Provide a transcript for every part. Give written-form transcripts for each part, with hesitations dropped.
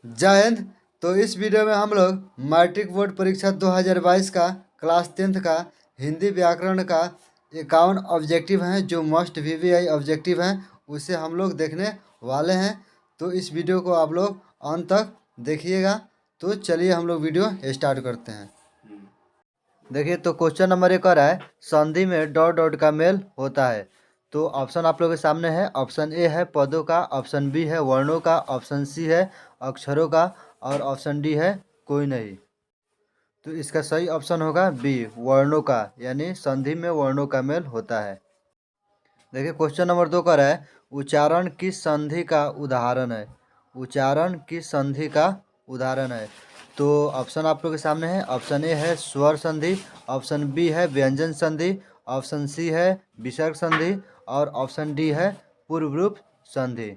जय हिंद। तो इस वीडियो में हम लोग मैट्रिक बोर्ड परीक्षा 2022 का क्लास 10th का हिंदी व्याकरण का 51 ऑब्जेक्टिव हैं जो मस्ट वीवीआई ऑब्जेक्टिव हैं, उसे हम लोग देखने वाले हैं। तो इस वीडियो को आप लोग अंत तक देखिएगा। तो चलिए हम लोग वीडियो स्टार्ट करते हैं। देखिए, तो क्वेश्चन नंबर 1 आ रहा है, संधि में डॉट डॉट का मेल होता है। तो ऑप्शन आप लोगों के सामने है। ऑप्शन ए है पदों का, ऑप्शन बी है वर्णों का, ऑप्शन सी है अक्षरों का और ऑप्शन डी है कोई नहीं। तो इसका सही ऑप्शन होगा बी, वर्णों का, यानी संधि में वर्णों का मेल होता है। देखिए, क्वेश्चन नंबर 2 का रहा है, उच्चारण किस संधि का उदाहरण है। उच्चारण किस संधि का उदाहरण है। तो ऑप्शन आप लोग के सामने है। ऑप्शन ए है स्वर संधि, ऑप्शन बी है व्यंजन संधि, ऑप्शन सी है विसर्ग संधि और ऑप्शन डी है पूर्वरूप संधि।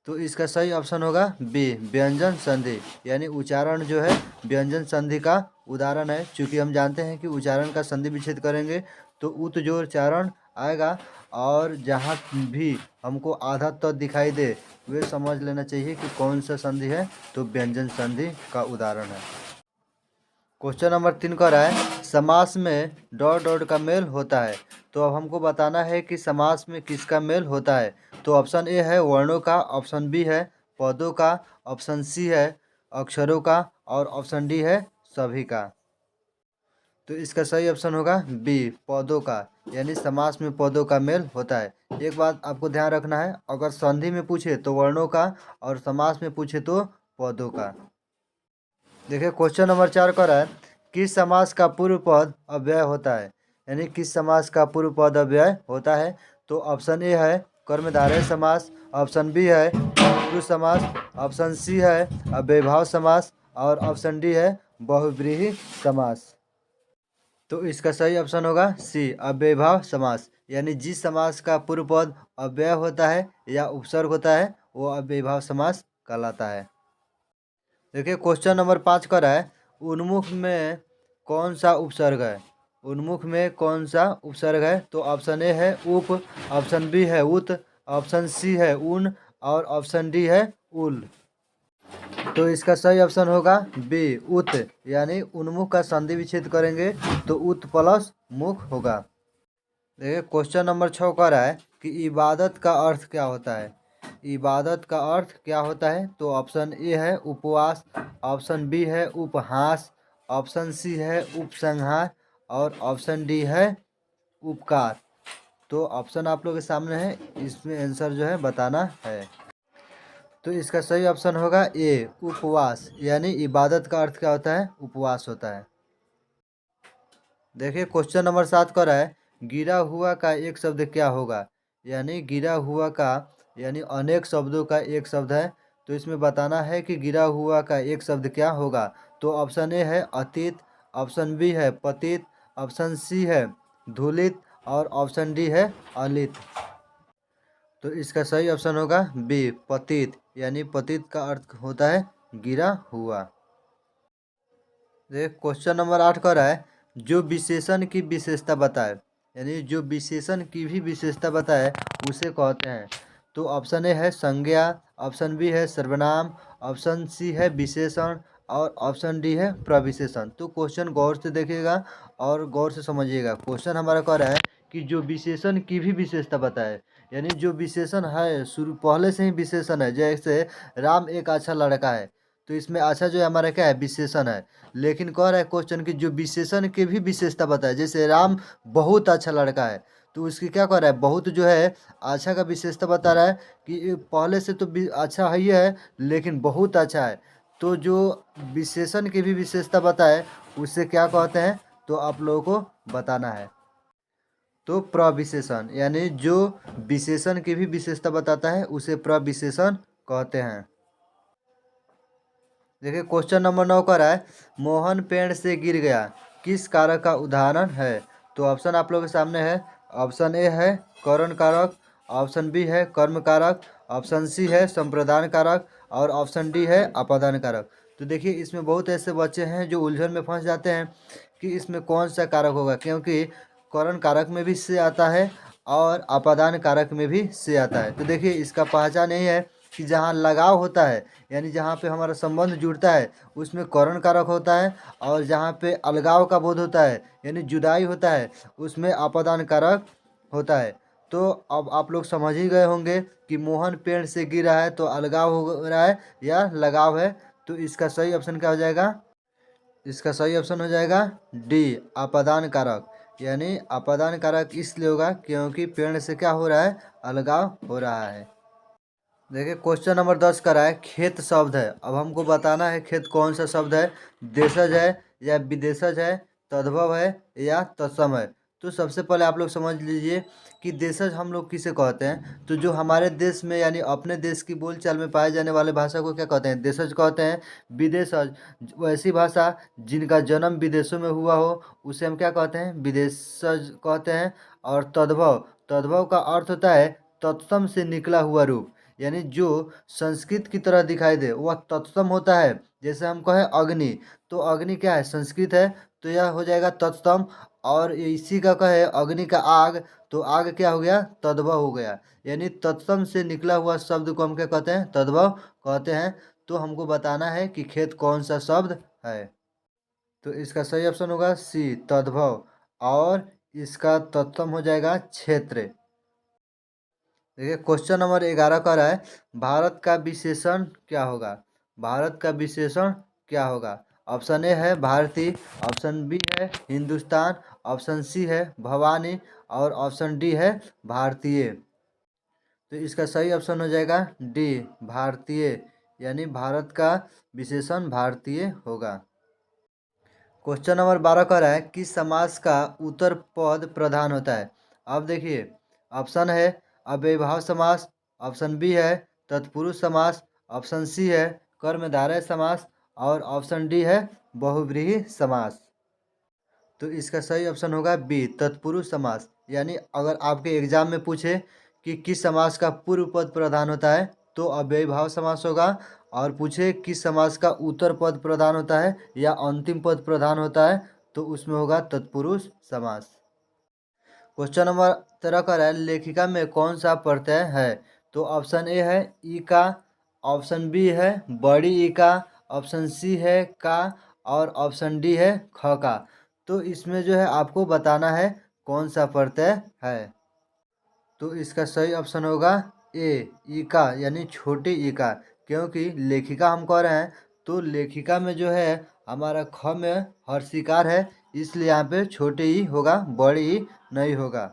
तो इसका सही ऑप्शन होगा बी, व्यंजन संधि, यानी उच्चारण जो है व्यंजन संधि का उदाहरण है। क्योंकि हम जानते हैं कि उच्चारण का संधि विच्छेद करेंगे तो उत जो उच्चारण आएगा और जहाँ भी हमको आधा तत्व दिखाई दे वे समझ लेना चाहिए कि कौन सा संधि है, तो व्यंजन संधि का उदाहरण है। क्वेश्चन नंबर 3 का रहा है, समास में डॉट डॉट का मेल होता है। तो अब हमको बताना है कि समास में किसका मेल होता है। तो ऑप्शन ए है वर्णों का, ऑप्शन बी है पदों का, ऑप्शन सी है अक्षरों का और ऑप्शन डी है सभी का। तो इसका सही ऑप्शन होगा बी, पदों का, यानी समास में पदों का मेल होता है। एक बात आपको ध्यान रखना है, अगर संधि में पूछे तो वर्णों का और समास में पूछे तो पदों का। देखिए, क्वेश्चन नंबर 4 का रहा है, किस समास का पूर्व पद अव्यय होता है। यानी किस समास का पूर्व पद अव्यय होता है। तो ऑप्शन ए है कर्मधारय समास, ऑप्शन बी है पुरुष समास, ऑप्शन सी है अव्ययभाव समास और ऑप्शन डी है बहुव्रीहि समास। तो इसका सही ऑप्शन होगा सी, अव्ययभाव समास, यानी जिस समास का पूर्व पद अव्यय होता है या उपसर्ग होता है वो अव्ययभाव समास कहलाता है। देखिए, क्वेश्चन नंबर 5 का रहा है, उन्मुख में कौन सा उपसर्ग है। उन्मुख में कौन सा उपसर्ग है। तो ऑप्शन ए है उप, ऑप्शन बी है उत, ऑप्शन सी है उन और ऑप्शन डी है उल। तो इसका सही ऑप्शन होगा बी, उत, यानी उन्मुख का संधि विच्छेद करेंगे तो उत प्लस मुख होगा। देखिए, क्वेश्चन नंबर 6 का रहा है कि इबादत का अर्थ क्या होता है। इबादत का अर्थ क्या होता है। तो ऑप्शन ए है उपवास, ऑप्शन बी है उपहास, ऑप्शन सी है उपसंहार और ऑप्शन डी है उपकार। तो ऑप्शन आप लोग के सामने है, इसमें आंसर जो है बताना है। तो इसका सही ऑप्शन होगा ए, उपवास, यानी इबादत का अर्थ क्या होता है, उपवास होता है। देखिए, क्वेश्चन नंबर 7 का रहा है, गिरा हुआ का एक शब्द क्या होगा। यानी गिरा हुआ का यानी अनेक शब्दों का एक शब्द है। तो इसमें बताना है कि गिरा हुआ का एक शब्द क्या होगा। तो ऑप्शन ए है अतीत, ऑप्शन बी है पतित, ऑप्शन सी है धूलित और ऑप्शन डी है अलित। तो इसका सही ऑप्शन होगा बी, पतित, यानी पतित का अर्थ होता है गिरा हुआ। देख, क्वेश्चन नंबर 8 का रहा है, जो विशेषण की विशेषता बताए, यानी जो विशेषण की भी विशेषता बताए उसे कहते हैं। तो ऑप्शन ए है संज्ञा, ऑप्शन बी है सर्वनाम, ऑप्शन सी है विशेषण और ऑप्शन डी है प्रविशेषण। तो क्वेश्चन गौर से देखिएगा और गौर से समझिएगा। क्वेश्चन हमारा कह रहा है कि जो विशेषण की भी विशेषता बताए, यानी जो विशेषण है शुरू पहले से ही विशेषण है, जैसे राम एक अच्छा लड़का है। तो इसमें अच्छा जो है हमारा क्या है, विशेषण है। लेकिन कह रहा है क्वेश्चन की जो विशेषण की भी विशेषता बताए, जैसे राम बहुत अच्छा लड़का है। तो उसकी क्या कह रहा है, बहुत जो है अच्छा का विशेषता बता रहा है कि पहले से तो अच्छा ही है लेकिन बहुत अच्छा है। तो जो विशेषण की भी विशेषता बताए उससे क्या कहते हैं, तो आप लोगों को बताना है। तो प्रविशेषण, यानी जो विशेषण की भी विशेषता बताता है उसे प्रविशेषण कहते हैं। देखिए, क्वेश्चन नंबर 9 का रहा है, मोहन पेड़ से गिर गया किस कारक का उदाहरण है। तो ऑप्शन आप लोगों के सामने है। ऑप्शन ए है करण कारक, ऑप्शन बी है कर्म कारक, ऑप्शन सी है संप्रदान कारक और ऑप्शन डी है अपादान कारक। तो देखिए, इसमें बहुत ऐसे बच्चे हैं जो उलझन में फंस जाते हैं कि इसमें कौन सा कारक होगा, क्योंकि करण कारक में भी से आता है और अपादान कारक में भी से आता है। तो देखिए, इसका पहचान यही है कि जहाँ लगाव होता है यानी जहाँ पे हमारा संबंध जुड़ता है उसमें करण कारक होता है, और जहाँ पे अलगाव का बोध होता है यानी जुदाई होता है उसमें अपादान कारक होता है। तो अब आप लोग समझ ही गए होंगे कि मोहन पेड़ से गिरा है तो अलगाव हो रहा है या लगाव है। तो इसका सही ऑप्शन क्या हो जाएगा? इसका सही ऑप्शन हो जाएगा डी, अपादान कारक। यानी अपादान कारक इसलिए होगा क्योंकि पेड़ से क्या हो रहा है? अलगाव हो रहा है। देखिए क्वेश्चन नंबर 10 का रहा है खेत शब्द है। अब हमको बताना है खेत कौन सा शब्द है, देशज है या विदेशज है, तद्भव है या तत्सम है। तो सबसे पहले आप लोग समझ लीजिए कि देशज हम लोग किसे कहते हैं। तो जो हमारे देश में यानी अपने देश की बोलचाल में पाए जाने वाले भाषा को क्या कहते हैं? देशज कहते हैं। विदेशज वैसी भाषा जिनका जन्म विदेशों में हुआ हो उसे हम क्या कहते हैं? विदेशज कहते हैं। और तद्भव, तद्भव का अर्थ होता है तत्सम से निकला हुआ रूप, यानी जो संस्कृत की तरह दिखाई दे वह तत्सम होता है। जैसे हम कहें अग्नि, तो अग्नि क्या है? संस्कृत है, तो यह हो जाएगा तत्सम। और इसी का कहे अग्नि का आग, तो आग क्या हो गया? तद्भव हो गया। यानी तत्सम से निकला हुआ शब्द को हम क्या कहते हैं? तद्भव कहते हैं। तो हमको बताना है कि खेत कौन सा शब्द है। तो इसका सही ऑप्शन होगा सी, तद्भव। और इसका तत्सम हो जाएगा क्षेत्र। देखिए क्वेश्चन नंबर 11 का रहा है भारत का विशेषण क्या होगा? भारत का विशेषण क्या होगा? ऑप्शन ए है भारतीय, ऑप्शन बी है हिंदुस्तान, ऑप्शन सी है भवानी, और ऑप्शन डी है भारतीय। तो इसका सही ऑप्शन हो जाएगा डी, भारतीय। यानी भारत का विशेषण भारतीय होगा। क्वेश्चन नंबर 12 का रहा है किस समास का उत्तर पद प्रधान होता है? अब देखिए ऑप्शन है अव्ययभाव समास, ऑप्शन बी है तत्पुरुष समास, ऑप्शन सी है कर्मधारय समास, और ऑप्शन डी है बहुव्रीहि समास। तो इसका सही ऑप्शन होगा बी, तत्पुरुष समास। यानी अगर आपके एग्जाम में पूछे कि किस समास का पूर्व पद प्रधान होता है तो अव्ययभाव समास होगा, और पूछे किस समास का उत्तर पद प्रधान होता है या अंतिम पद प्रधान होता है तो उसमें होगा तत्पुरुष समास। क्वेश्चन नंबर 13 का है लेखिका में कौन सा प्रत्यय है? तो ऑप्शन ए है ई का, ऑप्शन बी है बड़ी ई का, ऑप्शन सी है का, और ऑप्शन डी है ख का। तो इसमें जो है आपको बताना है कौन सा प्रत्यय है। तो इसका सही ऑप्शन होगा ए, ई का, यानी छोटी ई का। क्योंकि लेखिका हम कह रहे हैं तो लेखिका में जो है हमारा ख में हर्षिकार है, इसलिए यहाँ पे छोटी ई होगा, बड़ी ई नहीं होगा।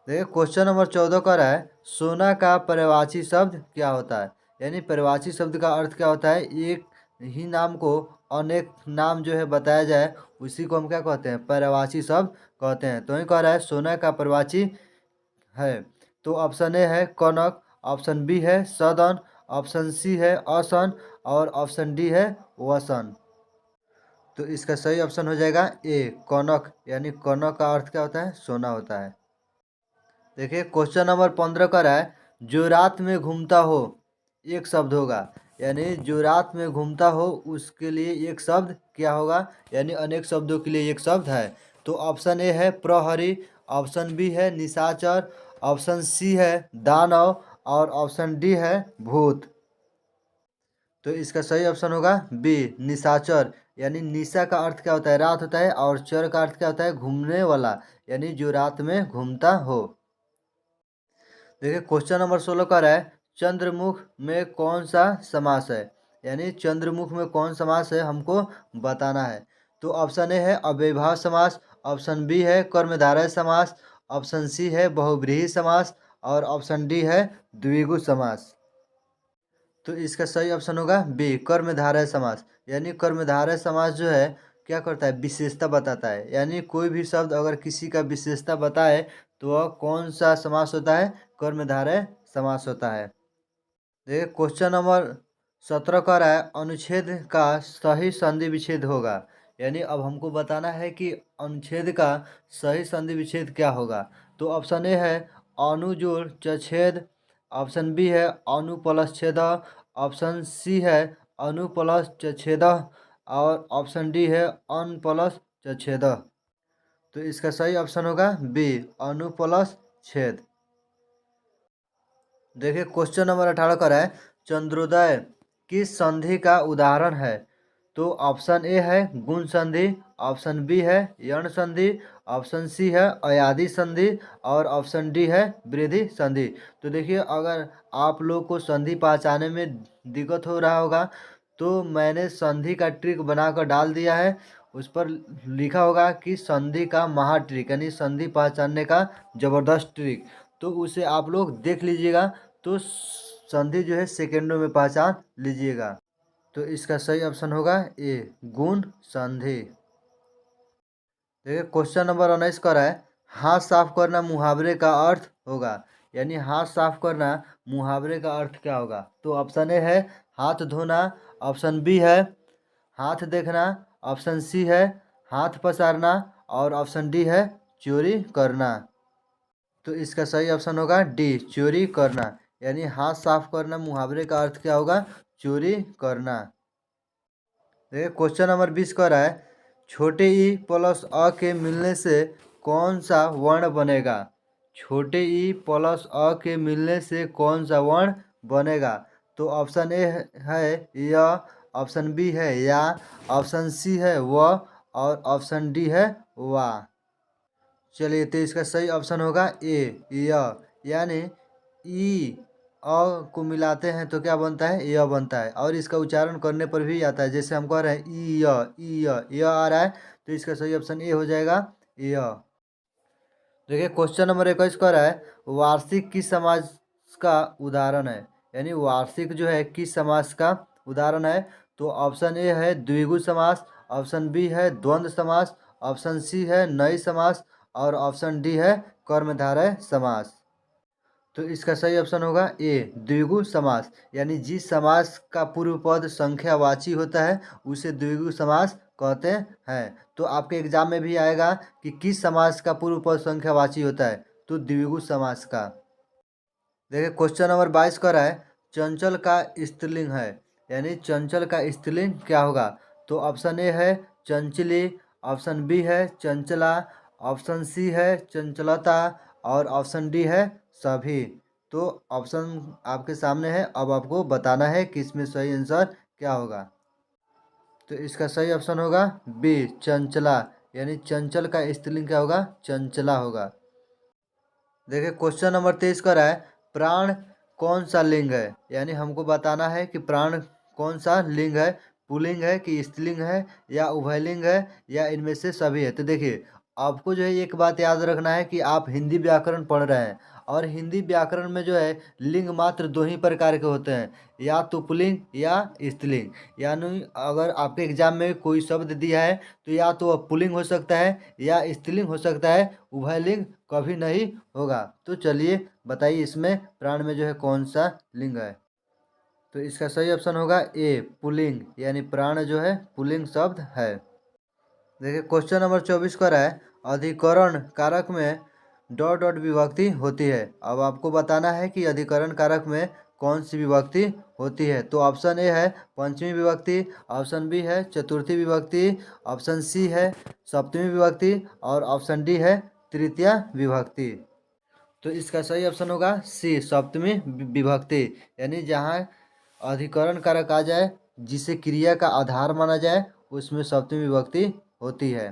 देखिए क्वेश्चन नंबर 14 का रहा है सोना का पर्यायवाची शब्द क्या होता है? यानी पर्यायवाची शब्द का अर्थ क्या होता है? एक ही नाम को अनेक नाम जो है बताया जाए उसी को हम क्या कहते हैं? पर्यायवाची शब्द कहते हैं। तो ही कह रहा है सोना का पर्यायवाची है। तो ऑप्शन ए है कनक, ऑप्शन बी है सदन, ऑप्शन सी है असन, और ऑप्शन डी है वसन। तो इसका सही ऑप्शन हो जाएगा ए, कनक। यानी कनक का अर्थ क्या होता है? सोना होता है। देखिए क्वेश्चन नंबर 15 का रहा है जो रात में घूमता हो एक शब्द होगा। यानी जो रात में घूमता हो उसके लिए एक शब्द क्या होगा? यानी अनेक शब्दों के लिए एक शब्द है। तो ऑप्शन ए है प्रहरी, ऑप्शन बी है निशाचर, ऑप्शन सी है दानव, और ऑप्शन डी है भूत। तो इसका सही ऑप्शन होगा बी, निशाचर। यानी निशा का अर्थ क्या होता है? रात होता है, और चर का अर्थ क्या होता है? घूमने वाला, यानी जो रात में घूमता हो। देखिए क्वेश्चन नंबर 16 का रहा है चंद्रमुख में कौन सा समास है? यानी चंद्रमुख में कौन समास है हमको बताना है। तो ऑप्शन ए है अव्ययभाव समास, ऑप्शन बी है कर्मधारय समास, ऑप्शन सी है बहुव्रीहि समास, और ऑप्शन डी है द्विगु समास। तो इसका सही ऑप्शन होगा बी, कर्मधारय समास। यानी कर्मधारय समास जो है क्या करता है? विशेषता बताता है। यानी कोई भी शब्द अगर किसी का विशेषता बताए तो वह कौन सा समास होता है? कर्मधारय समास होता है। देखिए क्वेश्चन नंबर 17 का रहा है अनुच्छेद का सही संधि विच्छेद होगा। यानी अब हमको बताना है कि अनुच्छेद का सही संधि विच्छेद क्या होगा। तो ऑप्शन ए है अणु जोड़ चछेद, ऑप्शन बी है अणु प्लस छेद, ऑप्शन सी है अणु प्लस चछेद, और ऑप्शन डी है अन प्लस चछेद। तो इसका सही ऑप्शन होगा बी, अणु प्लस छेद। देखिए क्वेश्चन नंबर 18 कर रहा है, चंद्रोदय किस संधि का उदाहरण है? तो ऑप्शन ए है गुण संधि, ऑप्शन बी है यण संधि, ऑप्शन सी है अयादि संधि और ऑप्शन डी है वृद्धि संधि। तो देखिए अगर आप लोग को संधि पहचाने में दिक्कत हो रहा होगा तो मैंने संधि का ट्रिक बनाकर डाल दिया है। उस पर लिखा होगा कि संधि का महा ट्रिक, यानी संधि पहचानने का जबरदस्त ट्रिक। तो उसे आप लोग देख लीजिएगा तो संधि जो है सेकेंडों में पहचान लीजिएगा। तो इसका सही ऑप्शन होगा ए गुण संधि। देखिए क्वेश्चन नंबर 19 का है, हाथ साफ करना मुहावरे का अर्थ होगा, यानी हाथ साफ करना मुहावरे का अर्थ क्या होगा? तो ऑप्शन ए है हाथ धोना, ऑप्शन बी है हाथ देखना, ऑप्शन सी है हाथ पसारना और ऑप्शन डी है चोरी करना। तो इसका सही ऑप्शन होगा डी चोरी करना, यानी हाथ साफ करना मुहावरे का अर्थ क्या होगा? चोरी करना। देखिए क्वेश्चन नंबर 20 का रहा है, छोटे ई प्लस अ के मिलने से कौन सा वर्ण बनेगा? छोटे ई प्लस अ के मिलने से कौन सा वर्ण बनेगा? तो ऑप्शन ए है य, ऑप्शन बी है या, ऑप्शन सी है व और ऑप्शन डी है वा। चलिए तो इसका सही ऑप्शन होगा ए य, यानी ई अ को मिलाते हैं तो क्या बनता है? य बनता है और इसका उच्चारण करने पर भी आता है, जैसे हम कह रहे हैं ई य आ रहा है तो इसका सही ऑप्शन ए हो जाएगा य। देखिए क्वेश्चन नंबर 21 का रहा है, वार्षिक किस समाज का उदाहरण है? यानी वार्षिक जो है किस समास का उदाहरण है? तो ऑप्शन ए है द्विगु समास, ऑप्शन बी है द्वंद्व समास, ऑप्शन सी है नई समास और ऑप्शन डी है कर्मधारय समास। तो इसका सही ऑप्शन होगा ए द्विगु समास, यानी जिस समास का पूर्व पद संख्यावाची होता है उसे द्विगु समास कहते हैं। तो आपके एग्जाम में भी आएगा कि किस समास का पूर्व पद संख्यावाची होता है, तो द्विगु समास का। देखिए क्वेश्चन नंबर 22 का रहा है, चंचल का स्त्रीलिंग है, यानी चंचल का स्त्रीलिंग क्या होगा? तो ऑप्शन ए है चंचली, ऑप्शन बी है चंचला, ऑप्शन सी है चंचलता और ऑप्शन डी है सभी। तो ऑप्शन आपके सामने है, अब आपको बताना है कि इसमें सही आंसर क्या होगा। तो इसका सही ऑप्शन होगा बी चंचला, यानी चंचल का स्त्रीलिंग क्या होगा? चंचला होगा। देखिए क्वेश्चन नंबर 23 का रहा है, प्राण कौन सा लिंग है? यानी हमको बताना है कि प्राण कौन सा लिंग है, पुल्लिंग है कि स्त्रीलिंग है या उभयलिंग है या इनमें से सभी है। तो देखिए आपको जो है एक बात याद रखना है कि आप हिंदी व्याकरण पढ़ रहे हैं और हिंदी व्याकरण में जो है लिंग मात्र दो ही प्रकार के होते हैं, या तो पुल्लिंग या स्त्रीलिंग। यानी अगर आपके एग्जाम में कोई शब्द दिया है तो या तो वह पुल्लिंग हो सकता है या स्त्रीलिंग हो सकता है, उभयलिंग कभी नहीं होगा। तो चलिए बताइए इसमें प्राण में जो है कौन सा लिंग है? तो इसका सही ऑप्शन होगा ए पुल्लिंग, यानी प्राण जो है पुल्लिंग शब्द है। देखिए क्वेश्चन नंबर 24 का रहा है, अधिकरण कारक में डॉट डॉट विभक्ति होती है। अब आपको बताना है कि अधिकरण कारक में कौन सी विभक्ति होती है। तो ऑप्शन ए है पंचमी विभक्ति, ऑप्शन बी है चतुर्थी विभक्ति, ऑप्शन सी है सप्तमी विभक्ति और ऑप्शन डी है तृतीया विभक्ति। तो इसका सही ऑप्शन होगा सी सप्तमी विभक्ति, यानी जहाँ अधिकरण कारक आ जाए जिसे क्रिया का आधार माना जाए उसमें सप्तमी विभक्ति होती है।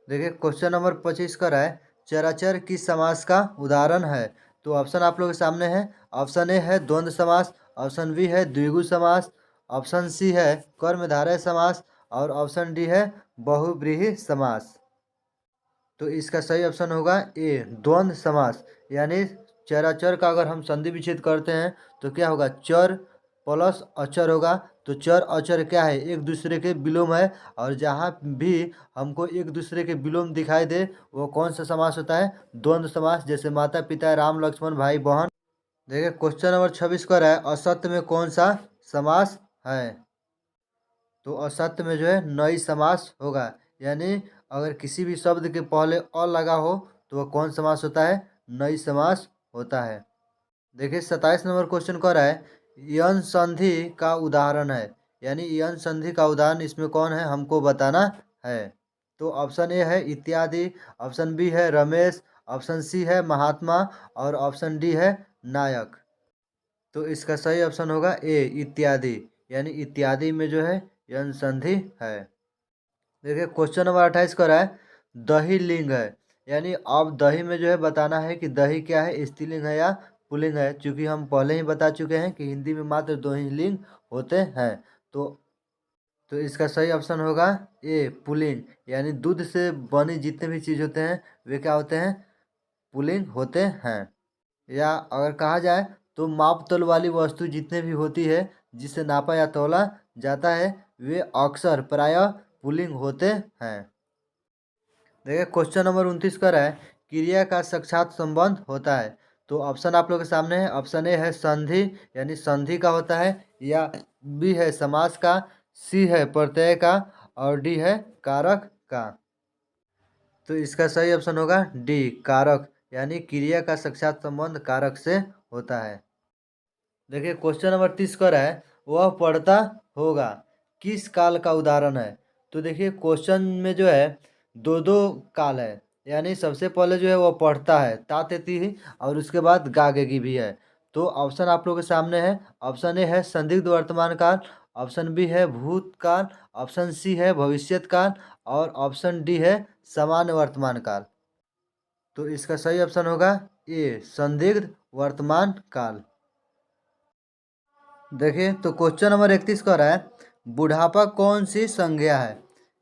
देखिए क्वेश्चन नंबर 25 का रहा है, चराचर किस समास का उदाहरण है? तो ऑप्शन आप लोगों के सामने है, ऑप्शन ए है द्वंद्व समास, ऑप्शन बी है द्विगु समास, ऑप्शन सी है कर्मधारय समास और ऑप्शन डी है बहुव्रीहि समास। तो इसका सही ऑप्शन होगा ए द्वंद्व समास, यानी चराचर का अगर हम संधि विच्छेद करते हैं तो क्या होगा? चर प्लस अचर होगा। तो चर अचर क्या है? एक दूसरे के विलोम है, और जहाँ भी हमको एक दूसरे के विलोम दिखाई दे वो कौन सा समास होता है? द्वंद्व समास, जैसे माता पिता राम लक्ष्मण भाई बहन। देखिए क्वेश्चन नंबर 26 का रहा है, असत्य में कौन सा समास है? तो असत्य में जो है नई समास होगा, यानी अगर किसी भी शब्द के पहले अ लगा हो तो वह कौन समास होता है? नई समास होता है। देखिए 27 नंबर क्वेश्चन कह रहा है, यन संधि का उदाहरण है, यानी यन संधि का उदाहरण इसमें कौन है हमको बताना है। तो ऑप्शन ए है इत्यादि, ऑप्शन बी है रमेश, ऑप्शन सी है महात्मा और ऑप्शन डी है नायक। तो इसका सही ऑप्शन होगा ए इत्यादि, यानी इत्यादि में जो है यन संधि है। देखिए क्वेश्चन नंबर 28 कर रहा है दही लिंग है, यानी अब दही में जो है बताना है कि दही क्या है, स्त्रीलिंग है या पुल्लिंग है। चूंकि हम पहले ही बता चुके हैं कि हिंदी में मात्र दो ही लिंग होते हैं। तो तो इसका सही ऑप्शन होगा ए पुल्लिंग, यानी दूध से बनी जितने भी चीज़ होते हैं वे क्या होते हैं, पुल्लिंग होते हैं। या अगर कहा जाए तो माप तोल वाली वस्तु जितने भी होती है जिससे नापा या तौला जाता है वे अक्सर प्रायः पुल्लिंग होते हैं। देखिए क्वेश्चन नंबर 29 का है क्रिया का साक्षात संबंध होता है। तो ऑप्शन आप लोग के सामने है। ऑप्शन ए है संधि, यानी संधि का होता है, या बी है समास का, सी है प्रत्यय का, और डी है कारक का। तो इसका सही ऑप्शन होगा डी कारक, यानी क्रिया का साक्षात संबंध कारक से होता है। देखिए क्वेश्चन नंबर 30 का है वह पढ़ता होगा किस काल का उदाहरण है। तो देखिए क्वेश्चन में जो है दो दो काल है, यानी सबसे पहले जो है वो पढ़ता है तातेती ही, और उसके बाद गागेगी भी है। तो ऑप्शन आप लोगों के सामने है। ऑप्शन ए है संदिग्ध वर्तमान काल, ऑप्शन बी है भूतकाल, ऑप्शन सी है भविष्यत काल, और ऑप्शन डी है सामान्य वर्तमान काल। तो इसका सही ऑप्शन होगा ए संदिग्ध वर्तमान काल। देखिए तो क्वेश्चन नंबर 31 का रहा है बुढ़ापा कौन सी संज्ञा है,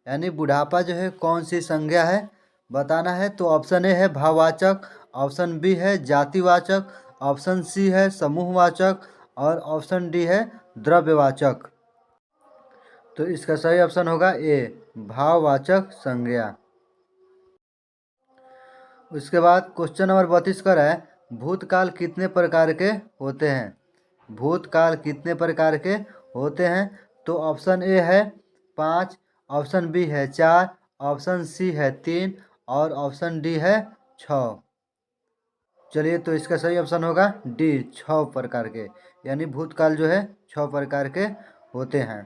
यानी बुढ़ापा जो है कौन सी संज्ञा है बताना है। तो ऑप्शन ए है भाववाचक, ऑप्शन बी है जातिवाचक, ऑप्शन सी है समूहवाचक, और ऑप्शन डी है द्रव्यवाचक। तो इसका सही ऑप्शन होगा ए भाववाचक संज्ञा। उसके बाद क्वेश्चन नंबर 32 का है भूतकाल कितने प्रकार के होते हैं। भूतकाल कितने प्रकार के होते हैं। तो ऑप्शन ए है 5, ऑप्शन बी है 4, ऑप्शन सी है 3, और ऑप्शन डी है 6। चलिए तो इसका सही ऑप्शन होगा डी 6 प्रकार के, यानी भूतकाल जो है 6 प्रकार के होते हैं।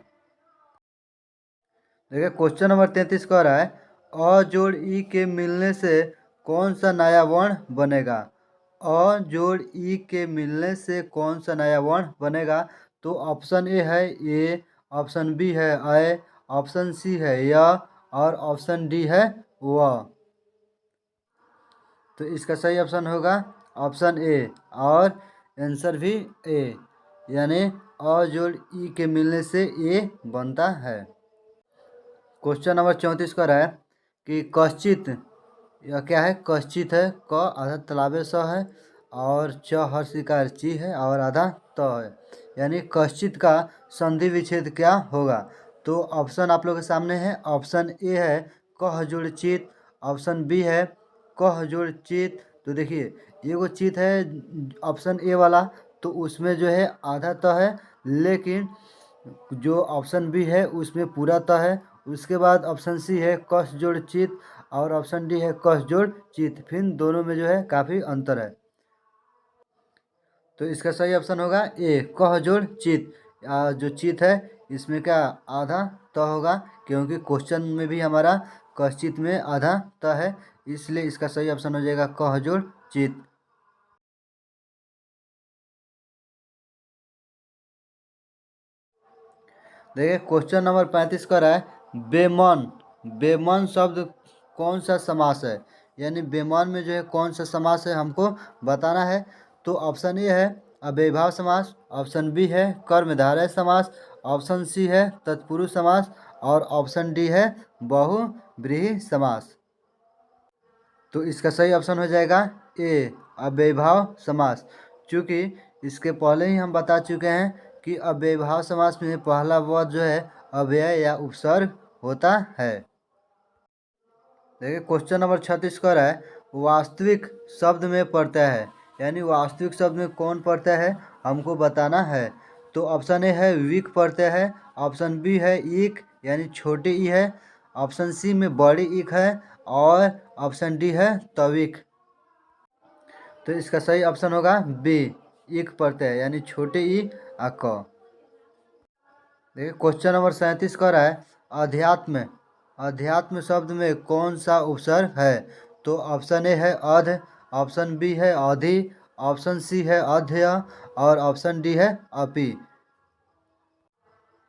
देखिए क्वेश्चन नंबर 33 कह रहा है अ जोड़ ई के मिलने से कौन सा नया वर्ण बनेगा। अ जोड़ ई के मिलने से कौन सा नया वर्ण बनेगा। तो ऑप्शन ए है ए, ऑप्शन बी है अय, ऑप्शन सी है य, और ऑप्शन डी है व। तो इसका सही ऑप्शन होगा ऑप्शन ए, और आंसर भी ए, यानी अ जोड़ ई के मिलने से ए बनता है। क्वेश्चन नंबर 34 का है कि कश्चित, यह क्या है, कश्चित है, क आधा तालाबे स है, और च हर शिकार ची है, और आधा त है, यानी कश्चित का संधि विच्छेद क्या होगा। तो ऑप्शन आप लोग के सामने है। ऑप्शन ए है कह जोड़ चित, ऑप्शन बी है कह जोड़ चित। तो देखिए एगो चित है ऑप्शन ए वाला, तो उसमें जो है आधा त है, लेकिन जो ऑप्शन बी है उसमें पूरा त है। उसके बाद ऑप्शन सी है कस जोड़ चित, और ऑप्शन डी है कस जोड़ चित, फिर दोनों में जो है काफ़ी अंतर है। तो इसका सही ऑप्शन होगा ए कह जोड़ चित। जो चित है इसमें क्या आधा त होगा, क्योंकि क्वेश्चन में भी हमारा कश्चित में आधा त है, इसलिए इसका सही ऑप्शन हो जाएगा कह जोड़ चित। देखिए क्वेश्चन नंबर 35 का रहा है बेमन। बेमन शब्द कौन सा समास है, यानी बेमन में जो है कौन सा समास है हमको बताना है। तो ऑप्शन ए है अव्ययभाव समास, ऑप्शन बी है कर्मधारय समास, ऑप्शन सी है तत्पुरुष समास, और ऑप्शन डी है बहुव्रीहि समास। तो इसका सही ऑप्शन हो जाएगा ए अव्ययभाव समास, क्योंकि इसके पहले ही हम बता चुके हैं कि अव्ययभाव समास में पहला वर्ड जो है अव्यय या उपसर्ग होता है। देखिए क्वेश्चन नंबर 36 का है वास्तविक शब्द में प्रत्यय है, यानी वास्तविक शब्द में कौन प्रत्यय है हमको बताना है। तो ऑप्शन ए है विक प्रत्यय है, ऑप्शन बी है ईक यानी छोटी ई है, ऑप्शन सी में बड़ी ईक है, और ऑप्शन डी है तविक। तो इसका सही ऑप्शन होगा बी ईक प्रत्यय, यानी छोटे ई आ क। देखिए क्वेश्चन नंबर 37 का है अध्यात्म। अध्यात्म शब्द में कौन सा उपसर्ग है। तो ऑप्शन ए है अध, ऑप्शन बी है अधि, ऑप्शन सी है अध्यय और ऑप्शन डी है अपि।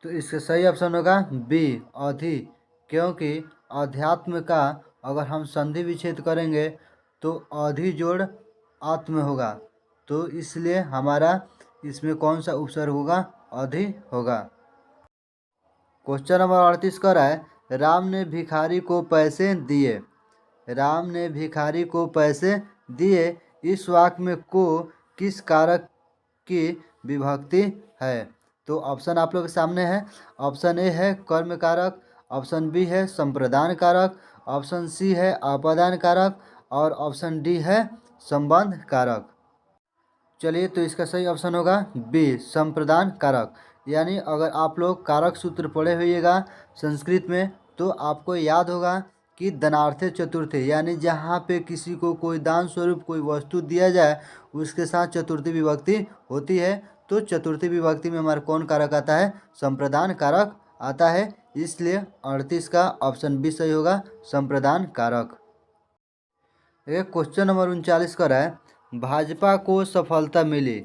तो इसका सही ऑप्शन होगा बी अधि, क्योंकि अध्यात्म का अगर हम संधि विच्छेद करेंगे तो अधि जोड़ आत्म होगा, तो इसलिए हमारा इसमें कौन सा उपसर्ग होगा, अधि होगा। क्वेश्चन नंबर 38 कर रहा है, राम ने भिखारी को पैसे दिए। राम ने भिखारी को पैसे दिए, इस वाक्य में को किस कारक की विभक्ति है। तो ऑप्शन आप लोग के सामने है। ऑप्शन ए है कर्म कारक, ऑप्शन बी है संप्रदान कारक, ऑप्शन सी है आपादान कारक और ऑप्शन डी है संबंध कारक। चलिए, तो इसका सही ऑप्शन होगा बी संप्रदान कारक। यानी अगर आप लोग कारक सूत्र पढ़े होइएगा संस्कृत में तो आपको याद होगा कि धनार्थे चतुर्थे, यानी जहाँ पे किसी को कोई दान स्वरूप कोई वस्तु दिया जाए उसके साथ चतुर्थी विभक्ति होती है। तो चतुर्थी विभक्ति में हमारा कौन कारक आता है, संप्रदान कारक आता है। इसलिए 38 का ऑप्शन बी सही होगा, संप्रदान कारक। क्वेश्चन नंबर 39 का है, भाजपा को सफलता मिली।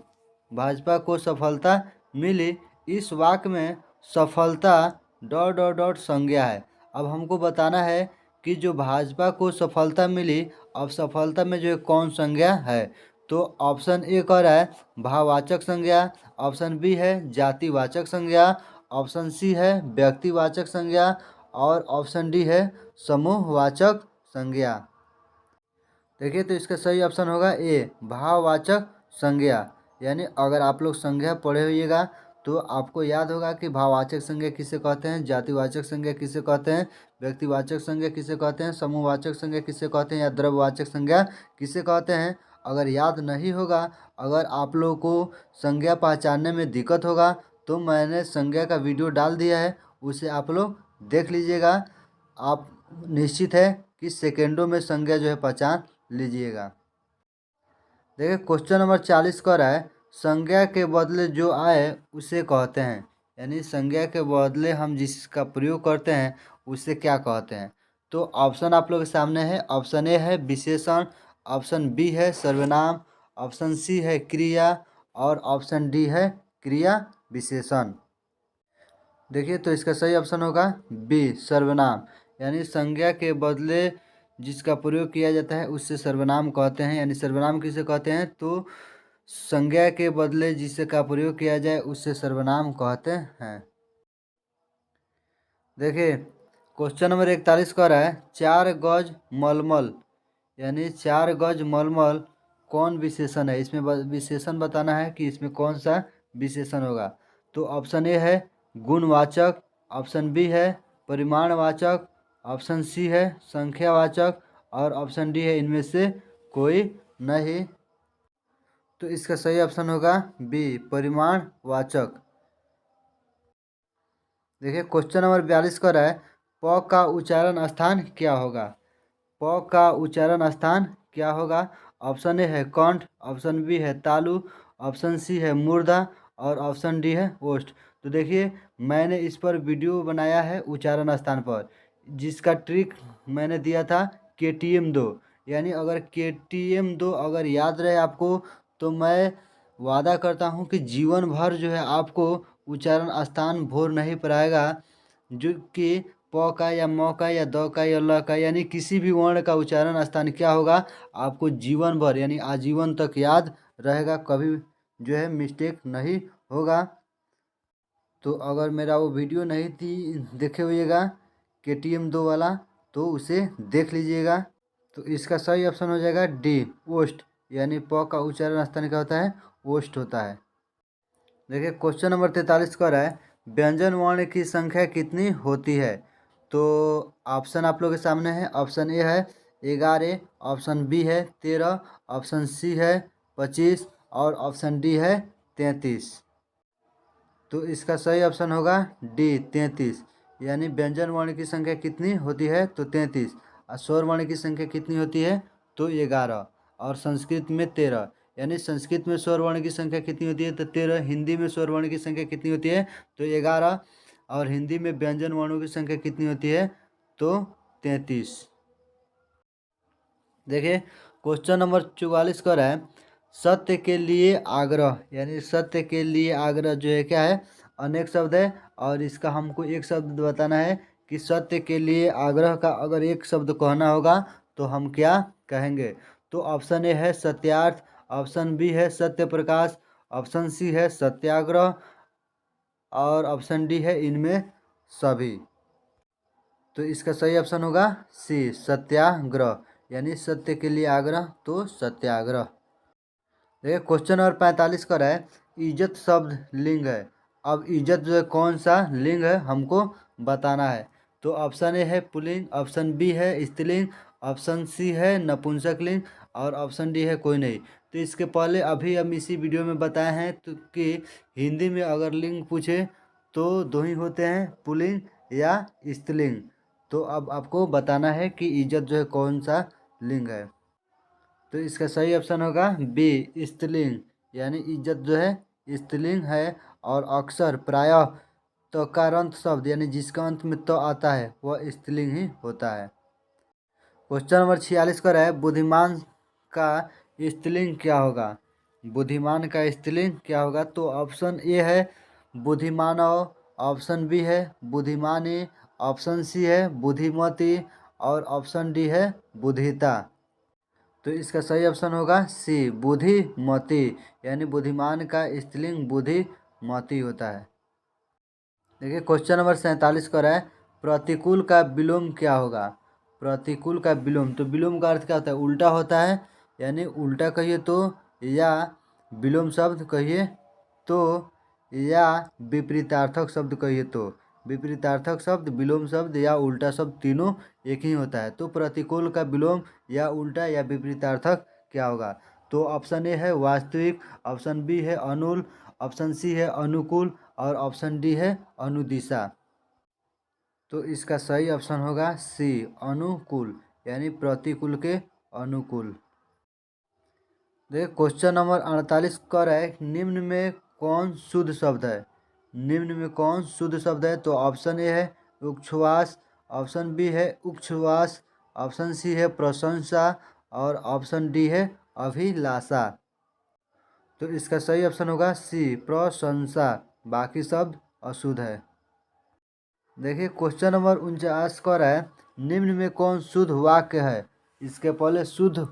भाजपा को सफलता मिली, इस वाक्य में सफलता डॉट डॉट डॉट संज्ञा है। अब हमको बताना है कि जो भाजपा को सफलता मिली, अब सफलता में जो कौन संज्ञा है। तो ऑप्शन ए कह रहा है भाववाचक संज्ञा, ऑप्शन बी है जातिवाचक संज्ञा, ऑप्शन सी है व्यक्तिवाचक संज्ञा और ऑप्शन डी है समूहवाचक संज्ञा। देखिए, तो इसका सही ऑप्शन होगा ए भाववाचक संज्ञा। यानी अगर आप लोग संज्ञा पढ़े होइएगा तो आपको याद होगा कि भाववाचक संज्ञा किसे कहते हैं, जातिवाचक संज्ञा किसे कहते हैं, व्यक्तिवाचक संज्ञा किसे कहते हैं, समूहवाचक संज्ञा किसे कहते हैं या द्रव्यवाचक संज्ञा किसे कहते हैं। अगर याद नहीं होगा, अगर आप लोगों को संज्ञा पहचानने में दिक्कत होगा तो मैंने संज्ञा का वीडियो डाल दिया है, उसे आप लोग देख लीजिएगा। आप निश्चित है कि सेकेंडों में संज्ञा जो है पहचान लीजिएगा। देखिए, क्वेश्चन नंबर 40 का है, संज्ञा के बदले जो आए उसे कहते हैं। यानी संज्ञा के बदले हम जिसका प्रयोग करते हैं उसे क्या कहते हैं। तो ऑप्शन आप लोग के सामने है। ऑप्शन ए है विशेषण, ऑप्शन बी है सर्वनाम, ऑप्शन सी है क्रिया और ऑप्शन डी है क्रिया विशेषण। देखिए, तो इसका सही ऑप्शन होगा बी सर्वनाम। यानी संज्ञा के बदले जिसका प्रयोग किया जाता है उससे सर्वनाम कहते हैं। यानी सर्वनाम किसे कहते हैं, तो संज्ञा के बदले जिसे का प्रयोग किया जाए उससे सर्वनाम कहते हैं। देखिए, क्वेश्चन नंबर 41 का रहा है, 4 गज मलमल। यानी 4 गज मलमल कौन विशेषण है। इसमें विशेषण बताना है कि इसमें कौन सा विशेषण होगा। तो ऑप्शन ए है गुणवाचक, ऑप्शन बी है परिमाणवाचक, ऑप्शन सी है संख्यावाचक और ऑप्शन डी है इनमें से कोई नहीं। तो इसका सही ऑप्शन होगा बी परिमाणवाचक। देखिए, क्वेश्चन नंबर 42 का है, प का उच्चारण स्थान क्या होगा। प का उच्चारण स्थान क्या होगा। ऑप्शन ए है कंठ, ऑप्शन बी है तालु, ऑप्शन सी है मूर्धा और ऑप्शन डी है ओष्ठ। तो देखिए, मैंने इस पर वीडियो बनाया है उच्चारण स्थान पर, जिसका ट्रिक मैंने दिया था KTM 2। यानी अगर KTM 2 अगर याद रहे आपको तो मैं वादा करता हूँ कि जीवन भर जो है आपको उच्चारण स्थान भूल नहीं पाएगा। जो कि प का या म का या द का या ल का यानी किसी भी वर्ण का उच्चारण स्थान क्या होगा आपको जीवन भर यानी आजीवन तक याद रहेगा, कभी जो है मिस्टेक नहीं होगा। तो अगर मेरा वो वीडियो नहीं थी देखे हुएगा KTM 2 वाला तो उसे देख लीजिएगा। तो इसका सही ऑप्शन हो जाएगा डी ओष्ठ। यानी प का उच्चारण स्थान क्या होता है, ओष्ठ होता है। देखिए, क्वेश्चन नंबर 43 का है, व्यंजन वर्ण की संख्या कितनी होती है। तो ऑप्शन आप लोग के सामने है। ऑप्शन ए है 11, ऑप्शन बी है 13, ऑप्शन सी है 25 और ऑप्शन डी है 33। तो इसका सही ऑप्शन होगा डी 33। यानी व्यंजन वर्ण की संख्या कितनी होती है, तो 33। और स्वर वर्ण की संख्या कितनी होती है, तो 11 और संस्कृत में 13। यानी संस्कृत में स्वर वर्ण की संख्या कितनी होती है, तो 13। हिंदी में स्वर वर्ण की संख्या कितनी होती है, तो 11 और हिंदी में व्यंजन वर्णों की संख्या कितनी होती है, तो 33। देखिए, क्वेश्चन नंबर 44 कर है, सत्य के लिए आग्रह, यानी सत्य के लिए आग्रह जो है क्या है, अनेक शब्द है और इसका हमको एक शब्द बताना है कि सत्य के लिए आग्रह का अगर एक शब्द कहना होगा तो हम क्या कहेंगे। तो ऑप्शन ए है सत्यार्थ, ऑप्शन बी है सत्य प्रकाश, ऑप्शन सी है सत्याग्रह और ऑप्शन डी है इनमें सभी। तो इसका सही ऑप्शन होगा सी सत्याग्रह, यानी सत्य के लिए आग्रह तो सत्याग्रह। देखिए क्वेश्चन नंबर 45 का है इज्जत शब्द लिंग है। अब इज्जत जो है कौन सा लिंग है हमको बताना है। तो ऑप्शन ए है पुल्लिंग, ऑप्शन बी है स्त्रीलिंग, ऑप्शन सी है नपुंसक लिंग और ऑप्शन डी है कोई नहीं। तो इसके पहले अभी हम इसी वीडियो में बताए हैं तो कि हिंदी में अगर लिंग पूछे तो दो ही होते हैं, पुल्लिंग या स्त्रीलिंग। तो अब आपको बताना है कि इज्जत जो है कौन सा लिंग है। तो इसका सही ऑप्शन होगा बी स्त्रीलिंग, यानी इज्जत जो है स्त्रीलिंग है और अक्सर प्रायः तकारांत शब्द यानी जिसका अंत में तो आता है वह स्त्रीलिंग ही होता है। क्वेश्चन नंबर 46 का है बुद्धिमान का स्त्रीलिंग क्या होगा। बुद्धिमान का स्त्रीलिंग क्या होगा। तो ऑप्शन ए है बुद्धिमानव, ऑप्शन बी है बुद्धिमानी, ऑप्शन सी है बुद्धिमती और ऑप्शन डी है बुद्धिता। तो इसका सही ऑप्शन होगा सी बुद्धिमती, यानी बुद्धिमान का स्त्रीलिंग बुद्धिमती होता है। देखिए क्वेश्चन नंबर 47 का है प्रतिकूल का विलोम क्या होगा। प्रतिकूल का विलोम, तो विलोम का अर्थ क्या होता है, उल्टा होता है, यानी उल्टा कहिए तो, या विलोम शब्द कहिए तो, या विपरीतार्थक शब्द कहिए तो। विपरीतार्थक शब्द, विलोम शब्द या उल्टा शब्द तीनों एक ही होता है। तो प्रतिकूल का विलोम या उल्टा या विपरीतार्थक क्या होगा। तो ऑप्शन ए है वास्तविक, ऑप्शन बी है अनुल, ऑप्शन सी है अनुकूल और ऑप्शन डी है अनुदिशा। तो इसका सही ऑप्शन होगा सी अनुकूल, यानी प्रतिकूल के अनुकूल। देखिए क्वेश्चन नंबर 48 कर है निम्न में कौन शुद्ध शब्द है। निम्न में कौन शुद्ध शब्द है। तो ऑप्शन ए है उच्छ्वास, ऑप्शन बी है उच्छ्वास, ऑप्शन सी है प्रशंसा और ऑप्शन डी है अभिलाषा। तो इसका सही ऑप्शन होगा सी प्रशंसा, बाकी शब्द अशुद्ध है। देखिए क्वेश्चन नंबर 49 कर है निम्न में कौन शुद्ध वाक्य है। इसके पहले शुद्ध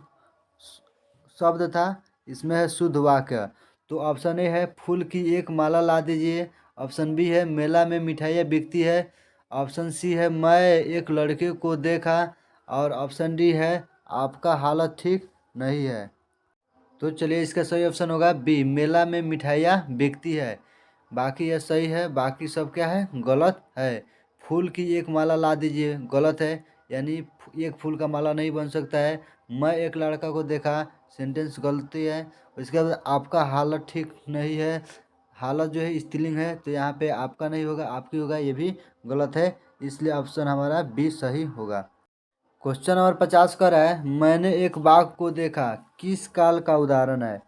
शब्द था, इसमें है शुद्ध वाक्य। तो ऑप्शन ए है फूल की एक माला ला दीजिए, ऑप्शन बी है मेला में मिठाइयाँ बिकती है, ऑप्शन सी है मैं एक लड़के को देखा और ऑप्शन डी है आपका हालत ठीक नहीं है। तो चलिए इसका सही ऑप्शन होगा बी मेला में मिठाइयाँ बिकती है। बाकी यह सही है, बाकी सब क्या है गलत है। फूल की एक माला ला दीजिए गलत है, यानी एक फूल का माला नहीं बन सकता है। मैं एक लड़का को देखा सेंटेंस गलती है। उसके बाद आपका हालत ठीक नहीं है, हालत जो है स्त्रीलिंग है तो यहाँ पे आपका नहीं होगा आपकी होगा, ये भी गलत है, इसलिए ऑप्शन हमारा बी सही होगा। क्वेश्चन नंबर 50 का है मैंने एक बाघ को देखा किस काल का उदाहरण है।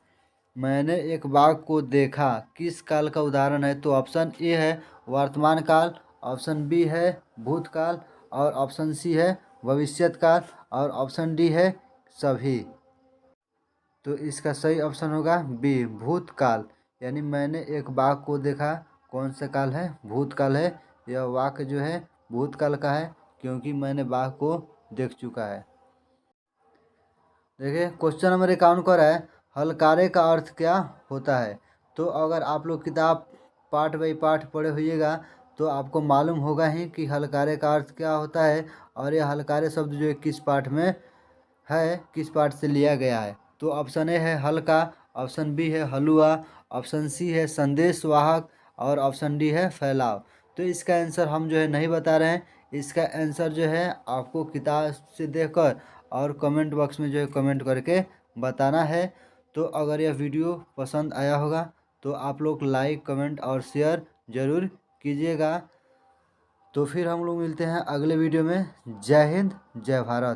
मैंने एक बाघ को देखा किस काल का उदाहरण है। तो ऑप्शन ए है वर्तमान काल, ऑप्शन बी है भूतकाल और ऑप्शन सी है भविष्यत काल और ऑप्शन डी है सभी। तो इसका सही ऑप्शन होगा बी भूतकाल, यानी मैंने एक बाघ को देखा कौन सा काल है भूतकाल है। यह वाक्य जो है भूतकाल का है क्योंकि मैंने बाघ को देख चुका है। देखिए क्वेश्चन नंबर 51 का है हलकारे का अर्थ क्या होता है। तो अगर आप लोग किताब पार्ट बाई पार्ट पढ़े होइएगा तो आपको मालूम होगा ही कि हलकारे का अर्थ क्या होता है और यह हलकारे शब्द जो है किस पार्ट में है, किस पार्ट से लिया गया है। तो ऑप्शन ए है हल्का, ऑप्शन बी है हलुआ, ऑप्शन सी है संदेश वाहक और ऑप्शन डी है फैलाव। तो इसका आंसर हम जो है नहीं बता रहे हैं, इसका आंसर जो है आपको किताब से देखकर और कमेंट बॉक्स में जो है कमेंट करके बताना है। तो अगर यह वीडियो पसंद आया होगा तो आप लोग लाइक कमेंट और शेयर ज़रूर कीजिएगा। तो फिर हम लोग मिलते हैं अगले वीडियो में। जय हिंद जय भारत।